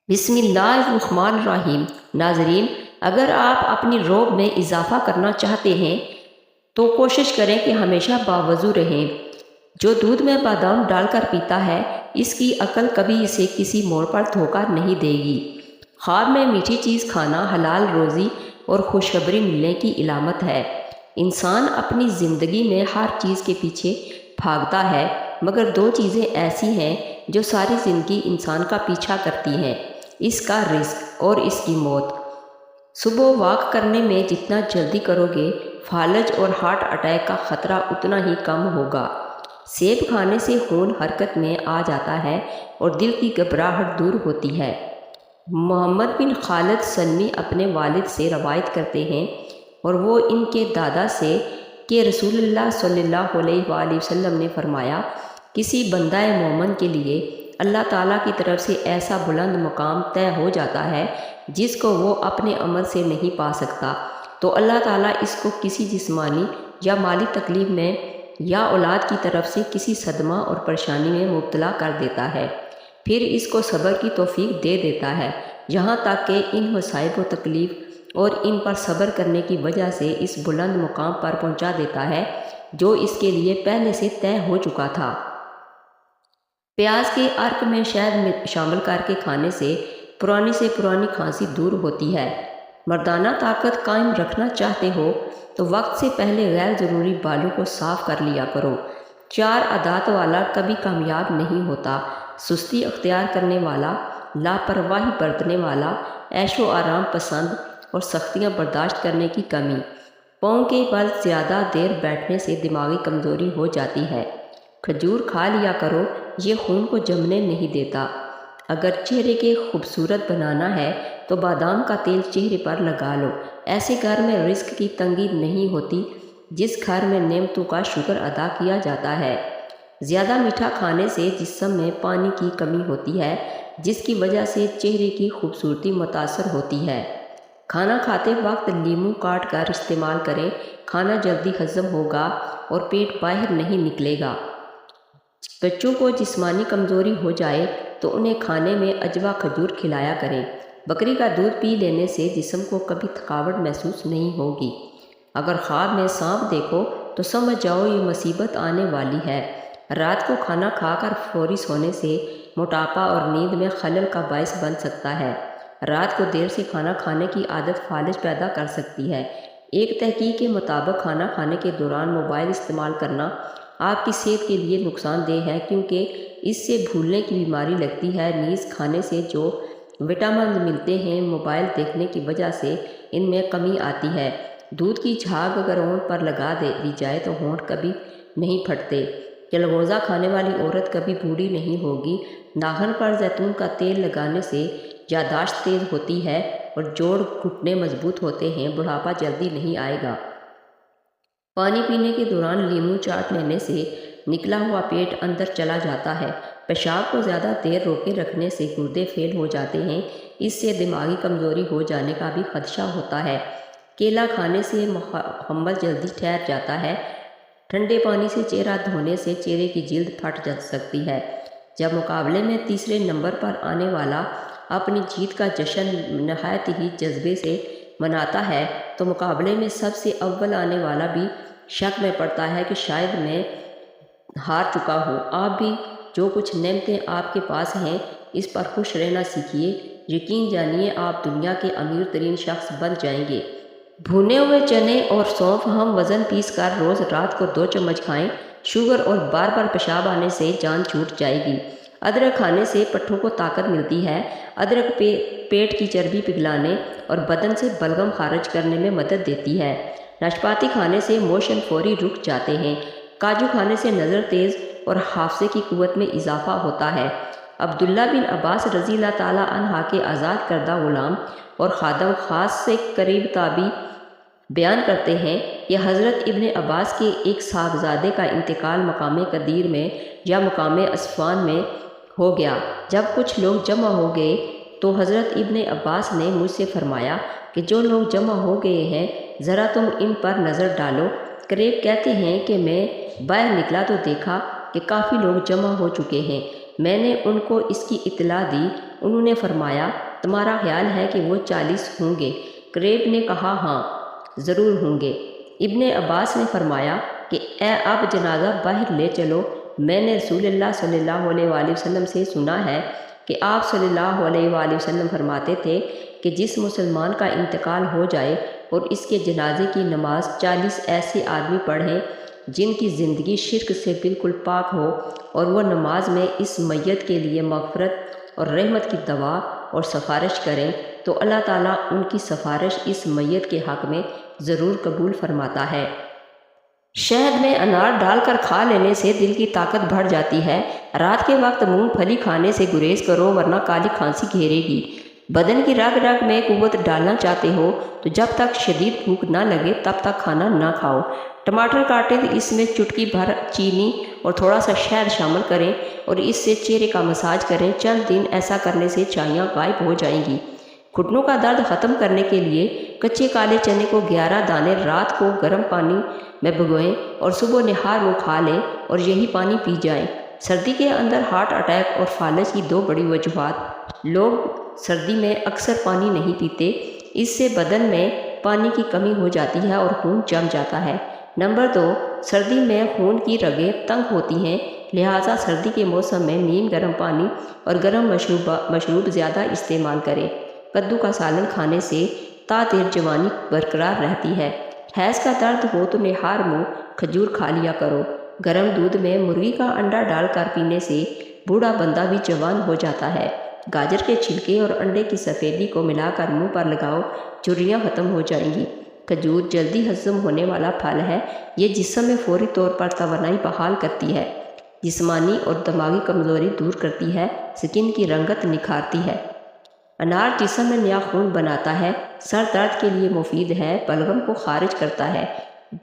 بسم اللہ الرحمن الرحیم۔ ناظرین، اگر آپ اپنی روب میں اضافہ کرنا چاہتے ہیں تو کوشش کریں کہ ہمیشہ باوضو رہیں۔ جو دودھ میں بادام ڈال کر پیتا ہے، اس کی عقل کبھی اسے کسی موڑ پر دھوکہ نہیں دے گی۔ خواب میں میٹھی چیز کھانا حلال روزی اور خوشخبری ملنے کی علامت ہے۔ انسان اپنی زندگی میں ہر چیز کے پیچھے بھاگتا ہے، مگر دو چیزیں ایسی ہیں جو ساری زندگی انسان کا پیچھا کرتی ہیں: اس کا رزق اور اس کی موت۔ صبح واک کرنے میں جتنا جلدی کرو گے، فالج اور ہارٹ اٹیک کا خطرہ اتنا ہی کم ہوگا۔ سیب کھانے سے خون حرکت میں آ جاتا ہے اور دل کی گھبراہٹ دور ہوتی ہے۔ محمد بن خالد سلمی اپنے والد سے روایت کرتے ہیں، اور وہ ان کے دادا سے، کہ رسول اللہ صلی اللہ علیہ وآلہ وسلم نے فرمایا، کسی بندہ مومن کے لیے اللہ تعالیٰ کی طرف سے ایسا بلند مقام طے ہو جاتا ہے جس کو وہ اپنے عمل سے نہیں پا سکتا، تو اللہ تعالیٰ اس کو کسی جسمانی یا مالی تکلیف میں یا اولاد کی طرف سے کسی صدمہ اور پریشانی میں مبتلا کر دیتا ہے، پھر اس کو صبر کی توفیق دے دیتا ہے، یہاں تک کہ ان مصائب و تکلیف اور ان پر صبر کرنے کی وجہ سے اس بلند مقام پر پہنچا دیتا ہے جو اس کے لیے پہلے سے طے ہو چکا تھا۔ پیاز کے عرق میں شہد شامل کر کے کھانے سے پرانی کھانسی دور ہوتی ہے۔ مردانہ طاقت قائم رکھنا چاہتے ہو تو وقت سے پہلے غیر ضروری بالوں کو صاف کر لیا کرو۔ 4 عادات والا کبھی کامیاب نہیں ہوتا: سستی اختیار کرنے والا، لاپرواہی برتنے والا، عیش و آرام پسند اور سختیاں برداشت کرنے کی کمی۔ پاؤں کے بل زیادہ دیر بیٹھنے سے دماغی کمزوری ہو جاتی ہے۔ کھجور کھا لیا کرو، یہ خون کو جمنے نہیں دیتا۔ اگر چہرے کے خوبصورت بنانا ہے تو بادام کا تیل چہرے پر لگا لو۔ ایسے گھر میں رزق کی تنگی نہیں ہوتی جس گھر میں نعمتوں کا شکر ادا کیا جاتا ہے۔ زیادہ میٹھا کھانے سے جسم میں پانی کی کمی ہوتی ہے، جس کی وجہ سے چہرے کی خوبصورتی متاثر ہوتی ہے۔ کھانا کھاتے وقت لیموں کاٹ کر استعمال کریں، کھانا جلدی ہضم ہوگا اور پیٹ باہر نہیں نکلے گا۔ بچوں کو جسمانی کمزوری ہو جائے تو انہیں کھانے میں اجوا کھجور کھلایا کریں۔ بکری کا دودھ پی لینے سے جسم کو کبھی تھکاوٹ محسوس نہیں ہوگی۔ اگر خواب میں سانپ دیکھو تو سمجھ جاؤ یہ مصیبت آنے والی ہے۔ رات کو کھانا کھا کر فوری سونے سے موٹاپا اور نیند میں خلل کا باعث بن سکتا ہے۔ رات کو دیر سے کھانا کھانے کی عادت فالج پیدا کر سکتی ہے۔ ایک تحقیق کے مطابق کھانا کھانے کے دوران موبائل استعمال کرنا آپ کی صحت کے لیے نقصان دہ ہے، کیونکہ اس سے بھولنے کی بیماری لگتی ہے۔ نیز کھانے سے جو وٹامن ملتے ہیں، موبائل دیکھنے کی وجہ سے ان میں کمی آتی ہے۔ دودھ کی جھاگ اگر ہونٹ پر لگا دی جائے تو ہونٹ کبھی نہیں پھٹتے۔ چلغوزہ کھانے والی عورت کبھی بوڑھی نہیں ہوگی۔ ناخن پر زیتون کا تیل لگانے سے یادداشت تیز ہوتی ہے اور جوڑ گھٹنے مضبوط ہوتے ہیں، بڑھاپا جلدی نہیں آئے گا۔ پانی پینے کے دوران لیموں چاٹ لینے سے نکلا ہوا پیٹ اندر چلا جاتا ہے۔ پیشاب کو زیادہ دیر روکے رکھنے سے گردے فیل ہو جاتے ہیں، اس سے دماغی کمزوری ہو جانے کا بھی خدشہ ہوتا ہے۔ کیلا کھانے سے حمل جلدی ٹھہر جاتا ہے۔ ٹھنڈے پانی سے چہرہ دھونے سے چہرے کی جلد پھٹ جا سکتی ہے۔ جب مقابلے میں تیسرے نمبر پر آنے والا اپنی جیت کا جشن نہایت ہی جذبے سے مناتا ہے تو مقابلے میں سب سے اول آنے والا بھی شک میں پڑتا ہے کہ شاید میں ہار چکا ہوں۔ آپ بھی جو کچھ نعمتیں آپ کے پاس ہیں اس پر خوش رہنا سیکھیے۔ یقین جانیے آپ دنیا کے امیر ترین شخص بن جائیں گے۔ بھونے ہوئے چنے اور سونف ہم وزن پیس کر روز رات کو 2 چمچ کھائیں۔ شوگر اور بار بار پیشاب آنے سے جان چھوٹ جائے گی۔ ادرک کھانے سے پٹھوں کو طاقت ملتی ہے۔ ادرک پیٹ کی چربی پگھلانے اور بدن سے بلغم خارج کرنے میں مدد دیتی ہے۔ ناشپاتی کھانے سے موشن فوری رک جاتے ہیں۔ کاجو کھانے سے نظر تیز اور حافظے کی قوت میں اضافہ ہوتا ہے۔ عبداللہ بن عباس رضی اللہ تعالیٰ عنہ کے آزاد کردہ غلام اور خادم خاص سے قریب تابعی بیان کرتے ہیں کہ حضرت ابن عباس کے ایک صاحبزادے کا انتقال مقام قدیر میں یا مقام اسفان میں ہو گیا۔ جب کچھ لوگ جمع ہو گئے تو حضرت ابن عباس نے مجھ سے فرمایا کہ جو لوگ جمع ہو گئے ہیں ذرا تم ان پر نظر ڈالو۔ قریب کہتے ہیں کہ میں باہر نکلا تو دیکھا کہ کافی لوگ جمع ہو چکے ہیں۔ میں نے ان کو اس کی اطلاع دی۔ انہوں نے فرمایا تمہارا خیال ہے کہ وہ 40 ہوں گے؟ قریب نے کہا ہاں ضرور ہوں گے۔ ابن عباس نے فرمایا کہ اے اب جنازہ باہر لے چلو، میں نے رسول اللہ صلی اللہ علیہ وآلہ وسلم سے سنا ہے کہ آپ صلی اللہ علیہ وآلہ وسلم فرماتے تھے کہ جس مسلمان کا انتقال ہو جائے اور اس کے جنازے کی نماز 40 ایسے آدمی پڑھیں جن کی زندگی شرک سے بالکل پاک ہو، اور وہ نماز میں اس میت کے لیے مغفرت اور رحمت کی دعا اور سفارش کریں، تو اللہ تعالیٰ ان کی سفارش اس میت کے حق میں ضرور قبول فرماتا ہے۔ شہد میں انار ڈال کر کھا لینے سے دل کی طاقت بڑھ جاتی ہے۔ رات کے وقت مونگ پھلی کھانے سے گریز کرو ورنہ کالی کھانسی گھیرے گی۔ بدن کی رگ رگ میں قوت ڈالنا چاہتے ہو تو جب تک شدید بھوک نہ لگے تب تک کھانا نہ کھاؤ۔ ٹماٹر کاٹیں تو اس میں چٹکی بھر چینی اور تھوڑا سا شہد شامل کریں اور اس سے چہرے کا مساج کریں۔ چند دن ایسا کرنے سے چائیاں غائب ہو جائیں گی۔ گھٹنوں کا درد ختم کرنے کے لیے کچے کالے چنے کو 11 دانے رات کو گرم پانی میں بھگوئیں اور صبح نہار منہ کھا لیں اور یہی پانی پی جائیں۔ سردی کے اندر ہارٹ اٹیک اور فالج کی 2 بڑی وجوہات۔ لوگ سردی میں اکثر پانی نہیں پیتے، اس سے بدن میں پانی کی کمی ہو جاتی ہے اور خون جم جاتا ہے۔ نمبر 2، سردی میں خون کی رگیں تنگ ہوتی ہیں، لہٰذا سردی کے موسم میں نیم گرم پانی اور گرم مشروب زیادہ استعمال کریں۔ کدو کا سالن کھانے سے تا دیر جوانی برقرار رہتی ہے۔ حیض کا درد ہو تو نہار منہ کھجور کھا لیا کرو۔ گرم دودھ میں مرغی کا انڈا ڈال کر پینے سے بوڑھا بندہ بھی جوان ہو جاتا ہے۔ گاجر کے چھلکے اور انڈے کی سفیدی کو ملا کر منہ پر لگاؤ، جھریاں ختم ہو جائیں گی۔ کھجور جلدی ہضم ہونے والا پھل ہے، یہ جسم میں فوری طور پر توانائی بحال کرتی ہے، جسمانی اور دماغی کمزوری دور کرتی ہے، سکن کی رنگت نکھارتی ہے۔ انار جسم میں نیا خون بناتا ہے، سر درد کے لیے مفید ہے، بلغم کو خارج کرتا ہے۔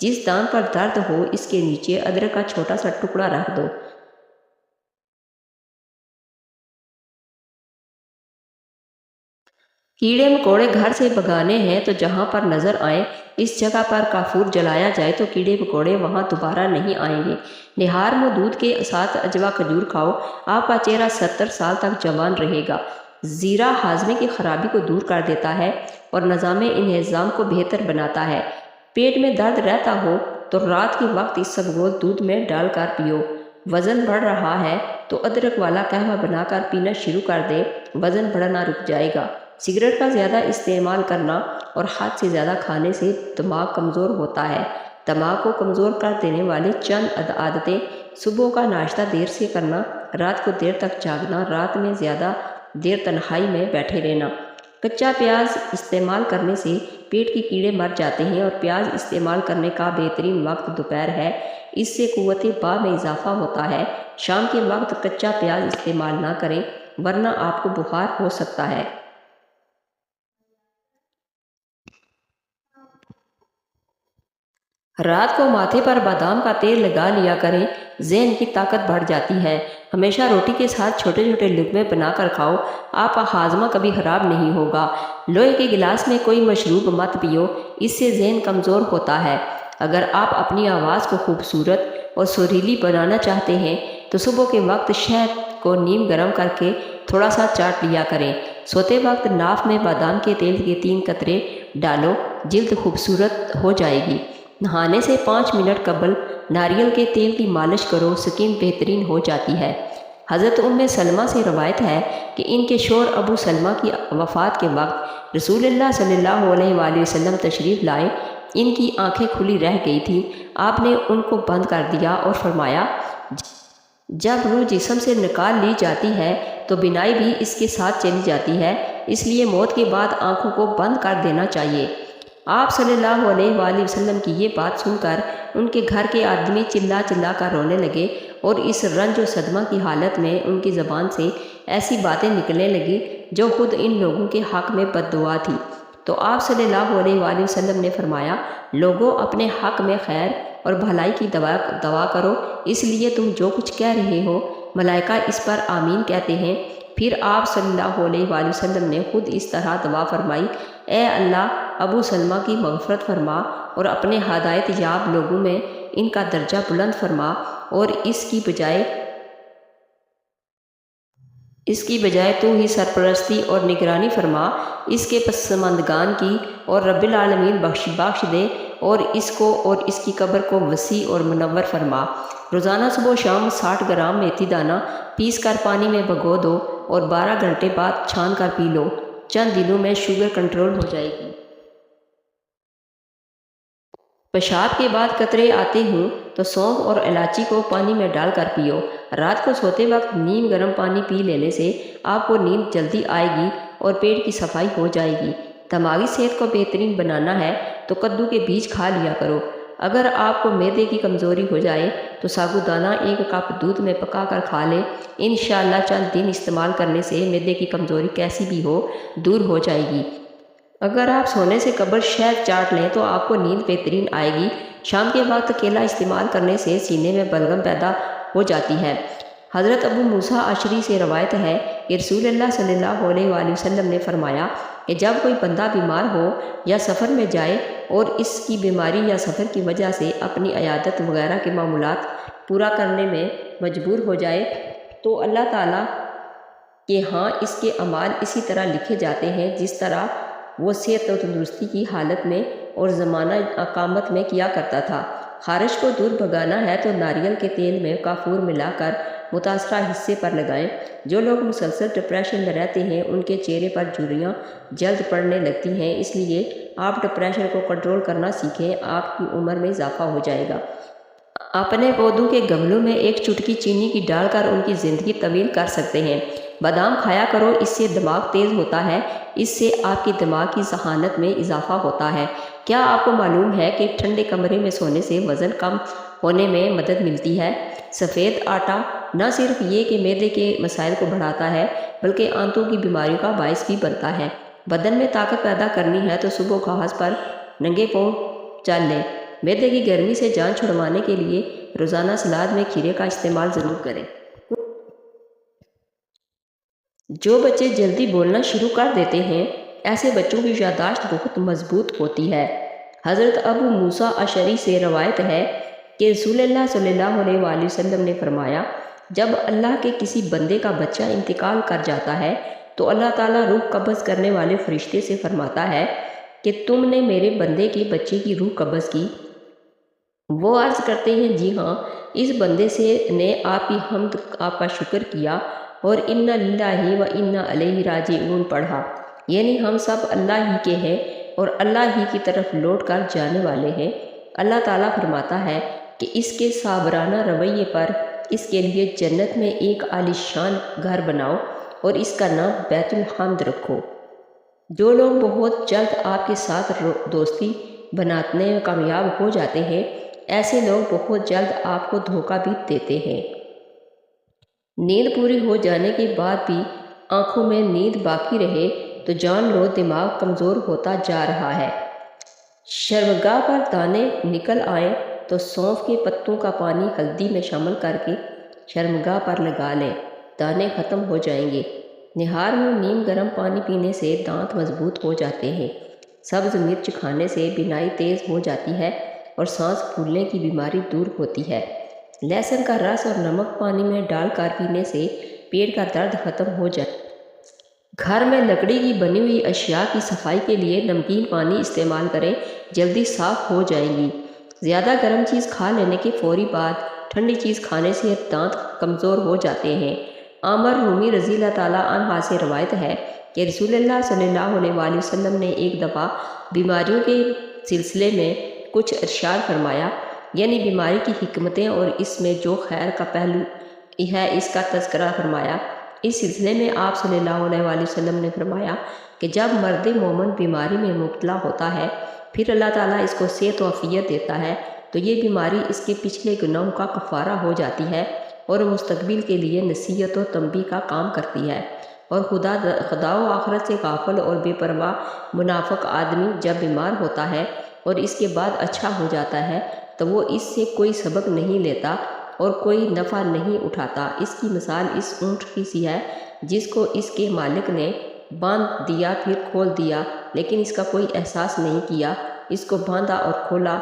جس دان پر درد ہو اس کے نیچے ادرک کا چھوٹا سا ٹکڑا رکھ دو۔ کیڑے مکوڑے گھر سے بھگانے ہیں تو جہاں پر نظر آئیں اس جگہ پر کافور جلایا جائے تو کیڑے مکوڑے وہاں دوبارہ نہیں آئیں گے۔ نہار منہ دودھ کے ساتھ اجوا کھجور کھاؤ، آپ کا چہرہ 70 سال تک جوان رہے گا۔ زیرہ ہاضمے کی خرابی کو دور کر دیتا ہے اور نظام انہضام کو بہتر بناتا ہے۔ پیٹ میں درد رہتا ہو تو رات کے وقت اسبگول دودھ میں ڈال کر پیو۔ وزن بڑھ رہا ہے تو ادرک والا قہوہ بنا کر پینا شروع کر دیں، وزن بڑھنا رک جائے گا۔ سگریٹ کا زیادہ استعمال کرنا اور حد سے زیادہ کھانے سے دماغ کمزور ہوتا ہے۔ دماغ کو کمزور کر دینے والی چند عادتیں: صبح کا ناشتہ دیر سے کرنا، رات کو دیر تک جاگنا، رات میں زیادہ دیر تنہائی میں بیٹھے رہنا۔ کچا پیاز استعمال کرنے سے پیٹ کے کیڑے مر جاتے ہیں اور پیاز استعمال کرنے کا بہترین وقت دوپہر ہے، اس سے قوت با میں اضافہ ہوتا ہے۔ شام کے وقت کچا پیاز استعمال نہ کریں ورنہ آپ کو بخار ہو سکتا ہے۔ رات کو ماتھے پر بادام کا تیل لگا لیا کریں، ذہن کی طاقت بڑھ جاتی ہے۔ ہمیشہ روٹی کے ساتھ چھوٹے چھوٹے لقمے بنا کر کھاؤ، آپ کا ہاضمہ کبھی خراب نہیں ہوگا۔ لوہے کے گلاس میں کوئی مشروب مت پیو، اس سے ذہن کمزور ہوتا ہے۔ اگر آپ اپنی آواز کو خوبصورت اور سریلی بنانا چاہتے ہیں تو صبح کے وقت شہد کو نیم گرم کر کے تھوڑا سا چاٹ لیا کریں۔ سوتے وقت ناف میں بادام کے تیل کے 3 قطرے ڈالو، جلد خوبصورت ہو جائے گی۔ نہانے سے 5 منٹ قبل ناریل کے تیل کی مالش کرو، سکن بہترین ہو جاتی ہے۔ حضرت ام سلمہ سے روایت ہے کہ ان کے شوہر ابو سلمہ کی وفات کے وقت رسول اللہ صلی اللہ علیہ وآلہ وسلم تشریف لائے، ان کی آنکھیں کھلی رہ گئی تھیں، آپ نے ان کو بند کر دیا اور فرمایا جب روح جسم سے نکال لی جاتی ہے تو بینائی بھی اس کے ساتھ چلی جاتی ہے، اس لیے موت کے بعد آنکھوں کو بند کر دینا چاہیے۔ آپ صلی اللہ علیہ وآلہ وسلم کی یہ بات سن کر ان کے گھر کے آدمی چلا چلا کر رونے لگے اور اس رنج و صدمہ کی حالت میں ان کی زبان سے ایسی باتیں نکلنے لگی جو خود ان لوگوں کے حق میں بد دعا تھی۔ تو آپ صلی اللہ علیہ وآلہ وسلم نے فرمایا، لوگوں اپنے حق میں خیر اور بھلائی کی دعا کرو، اس لیے تم جو کچھ کہہ رہے ہو ملائکہ اس پر آمین کہتے ہیں۔ پھر آپ صلی اللہ علیہ وآلہ وسلم نے خود اس طرح دعا فرمائی، اے اللہ ابو سلمہ کی مغفرت فرما اور اپنے ہدایت یاب لوگوں میں ان کا درجہ بلند فرما اور اس کی بجائے اس کی بجائے تو ہی سرپرستی اور نگرانی فرما، اس کے پسماندگان کی، اور رب العالمین بخش دے اور اس کو اور اس کی قبر کو وسیع اور منور فرما۔ روزانہ صبح و شام 60 گرام میتھی دانہ پیس کر پانی میں بھگو دو اور 12 گھنٹے بعد چھان کر پی لو، چند دنوں میں شوگر کنٹرول ہو جائے گی۔ پیشاب کے بعد قطرے آتے ہوں تو سونف اور الائچی کو پانی میں ڈال کر پیو۔ رات کو سوتے وقت نیم گرم پانی پی لینے سے آپ کو نیند جلدی آئے گی اور پیٹ کی صفائی ہو جائے گی۔ دماغی صحت کو بہترین بنانا ہے تو کدو کے بیج کھا لیا کرو۔ اگر آپ کو معدے کی کمزوری ہو جائے تو سابودانہ 1 کپ دودھ میں پکا کر کھا لیں، انشاءاللہ چند دن استعمال کرنے سے معدے کی کمزوری کیسی بھی ہو دور ہو جائے گی۔ اگر آپ سونے سے قبل شہد چاٹ لیں تو آپ کو نیند بہترین آئے گی۔ شام کے وقت کیلا استعمال کرنے سے سینے میں بلغم پیدا ہو جاتی ہے۔ حضرت ابو موسیٰ اشعری سے روایت ہے کہ رسول اللہ صلی اللہ علیہ وآلہ وسلم نے فرمایا کہ جب کوئی بندہ بیمار ہو یا سفر میں جائے اور اس کی بیماری یا سفر کی وجہ سے اپنی عیادت وغیرہ کے معمولات پورا کرنے میں مجبور ہو جائے تو اللہ تعالیٰ کہ ہاں اس کے اعمال اسی طرح لکھے جاتے ہیں جس طرح وہ صحت و تندرستی کی حالت میں اور زمانہ اقامت میں کیا کرتا تھا۔ خارش کو دور بھگانا ہے تو ناریل کے تیل میں کافور ملا کر متاثرہ حصے پر لگائیں۔ جو لوگ مسلسل ڈپریشن میں رہتے ہیں ان کے چہرے پر جھریاں جلد پڑنے لگتی ہیں، اس لیے آپ ڈپریشن کو کنٹرول کرنا سیکھیں، آپ کی عمر میں اضافہ ہو جائے گا۔ اپنے پودوں کے گملوں میں 1 چٹکی چینی کی ڈال کر ان کی زندگی طویل کر سکتے ہیں۔ بادام کھایا کرو، اس سے دماغ تیز ہوتا ہے، اس سے آپ کی دماغ کی ذہانت میں اضافہ ہوتا ہے۔ کیا آپ کو معلوم ہے کہ ٹھنڈے کمرے میں سونے سے وزن کم ہونے میں مدد ملتی ہے؟ سفید آٹا نہ صرف یہ کہ معدے کے مسائل کو بڑھاتا ہے بلکہ آنتوں کی بیماریوں کا باعث بھی بنتا ہے۔ بدن میں طاقت پیدا کرنی ہے تو صبح گھاس پر ننگے پاؤں چل لیں۔ معدے کی گرمی سے جان چھڑوانے کے لیے روزانہ سلاد میں کھیرے کا استعمال ضرور کریں۔ جو بچے جلدی بولنا شروع کر دیتے ہیں ایسے بچوں کی یادداشت بہت مضبوط ہوتی ہے۔ حضرت ابو موسیٰ اشعری سے روایت ہے کہ رسول اللہ صلی اللہ علیہ وآلہ وسلم نے فرمایا جب اللہ کے کسی بندے کا بچہ انتقال کر جاتا ہے تو اللہ تعالیٰ روح قبض کرنے والے فرشتے سے فرماتا ہے کہ تم نے میرے بندے کے بچے کی روح قبض کی؟ وہ عرض کرتے ہیں جی ہاں، اس بندے نے آپ کی حمد، آپ کا شکر کیا اور انا للہ و انا الیہ راجعون پڑھا، یعنی ہم سب اللہ ہی کے ہیں اور اللہ ہی کی طرف لوٹ کر جانے والے ہیں۔ اللہ تعالیٰ فرماتا ہے کہ اس کے صابرانہ رویے پر اس کے لیے جنت میں ایک عالیشان گھر بناؤ اور اس کا نام بیت الحمد رکھو۔ جو لوگ بہت جلد آپ کے ساتھ دوستی بنانے میں کامیاب ہو جاتے ہیں ایسے لوگ بہت جلد آپ کو دھوکہ بھی دیتے ہیں۔ نیند پوری ہو جانے کے بعد بھی آنکھوں میں نیند باقی رہے تو جان لو دماغ کمزور ہوتا جا رہا ہے۔ شرمگاہ پر دانے نکل آئیں تو سونف کے پتوں کا پانی ہلدی میں شامل کر کے شرمگاہ پر لگا لیں، دانے ختم ہو جائیں گے۔ نہار میں نیم گرم پانی پینے سے دانت مضبوط ہو جاتے ہیں۔ سبز مرچ کھانے سے بینائی تیز ہو جاتی ہے اور سانس پھولنے کی بیماری دور ہوتی ہے۔ لہسن کا رس اور نمک پانی میں ڈال کر پینے سے پیٹ کا درد ختم ہو جائے۔ گھر میں لکڑی کی بنی ہوئی اشیاء کی صفائی کے لیے نمکین پانی استعمال کریں، جلدی صاف ہو جائیں گی۔ زیادہ گرم چیز کھا لینے کے فوری بعد ٹھنڈی چیز کھانے سے دانت کمزور ہو جاتے ہیں۔ عامر رومی رضی اللہ تعالیٰ عنہ سے روایت ہے کہ رسول اللہ صلی اللہ علیہ وآلہ وسلم نے ایک دفعہ بیماریوں کے سلسلے میں کچھ ارشاد فرمایا، یعنی بیماری کی حکمتیں اور اس میں جو خیر کا پہلو ہے اس کا تذکرہ فرمایا۔ اس سلسلے میں آپ صلی اللہ علیہ وآلہ وسلم نے فرمایا کہ جب مرد مومن بیماری میں مبتلا ہوتا ہے پھر اللہ تعالیٰ اس کو صحت و عافیت دیتا ہے تو یہ بیماری اس کے پچھلے گناہوں کا کفارہ ہو جاتی ہے اور مستقبل کے لیے نصیحت و تنبیہ کا کام کرتی ہے۔ اور خدا و آخرت سے غافل اور بے پرواہ منافق آدمی جب بیمار ہوتا ہے اور اس کے بعد اچھا ہو جاتا ہے تو وہ اس سے کوئی سبق نہیں لیتا اور کوئی نفع نہیں اٹھاتا۔ اس کی مثال اس اونٹ کی سی ہے جس کو اس کے مالک نے باندھ دیا پھر کھول دیا لیکن اس کا کوئی احساس نہیں کیا، اس کو باندھا اور کھولا۔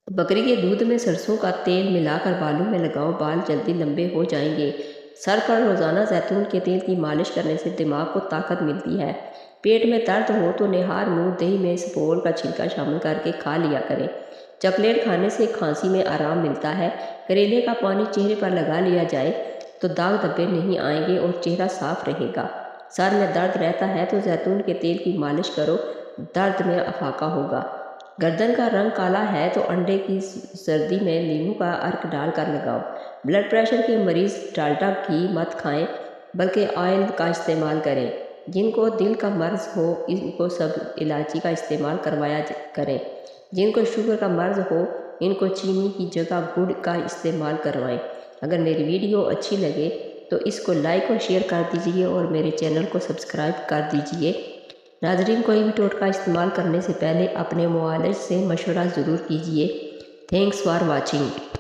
بکری کے دودھ میں سرسوں کا تیل ملا کر بالوں میں لگاؤ، بال جلدی لمبے ہو جائیں گے۔ سر پر روزانہ زیتون کے تیل کی مالش کرنے سے دماغ کو طاقت ملتی ہے۔ پیٹ میں درد ہو تو نہار منہ دہی میں سپول کا چھلکا شامل کر کے کھا لیا کریں۔ چاکلیٹ کھانے سے کھانسی میں آرام ملتا ہے۔ کریلے کا پانی چہرے پر لگا لیا جائے تو داغ دھبے نہیں آئیں گے اور چہرہ صاف رہے گا۔ سر میں درد رہتا ہے تو زیتون کے تیل کی مالش کرو، درد میں افاقہ ہوگا۔ گردن کا رنگ کالا ہے تو انڈے کی سردی میں لیموں کا عرق ڈال کر لگاؤ۔ بلڈ پریشر کے مریض ڈالڈا گھی مت کھائیں بلکہ آئل کا استعمال کریں۔ جن کو دل کا مرض ہو ان کو سب الائچی کا استعمال کروایا کریں۔ جن کو شوگر کا مرض ہو ان کو چینی کی جگہ گڑ کا استعمال کروائیں۔ اگر میری ویڈیو اچھی لگے تو اس کو لائک اور شیئر کر دیجئے اور میرے چینل کو سبسکرائب کر دیجئے۔ ناظرین، کوئی بھی ٹوٹکا استعمال کرنے سے پہلے اپنے معالج سے مشورہ ضرور کیجئے۔ Thanks for watching.